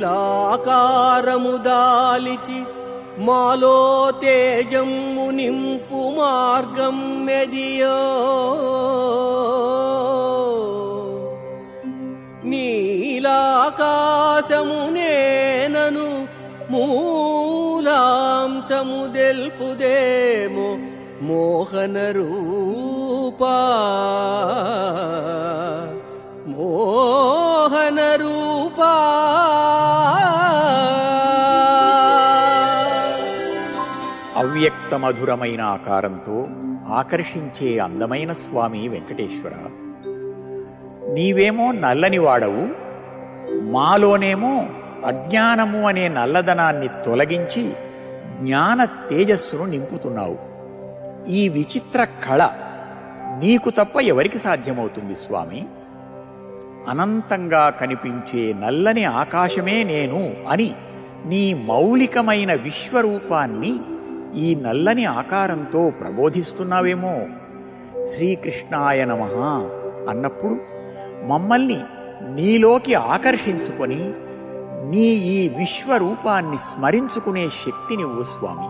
నీలాకారము దాలిచి మాలో తేజము నింపు మార్గం మెదియో నీలాకాశము నేనను మూలాంశము దెల్పుదేమో మోహన రూపా మోహన రూపా. అవ్యక్త మధురమైన ఆకారంతో ఆకర్షించే అందమైన స్వామి వెంకటేశ్వర, నీవేమో నల్లని వాడవు, మాలోనేమో అజ్ఞానము అనే నల్లదనాన్ని తొలగించి జ్ఞాన తేజస్సును నింపుతున్నావు. ఈ విచిత్ర కళ నీకు తప్ప ఎవరికి సాధ్యమవుతుంది స్వామి? అనంతంగా కనిపించే నల్లని ఆకాశమే నేను అని నీ మౌలికమైన విశ్వరూపాన్ని ఈ నల్లని ఆకారంతో ప్రబోధిస్తున్నావేమో. శ్రీకృష్ణాయ నమః అన్నప్పుడు మమ్మల్ని నీలోకి ఆకర్షించుకొని నీ ఈ విశ్వరూపాన్ని స్మరించుకునే శక్తినివ్వు స్వామి.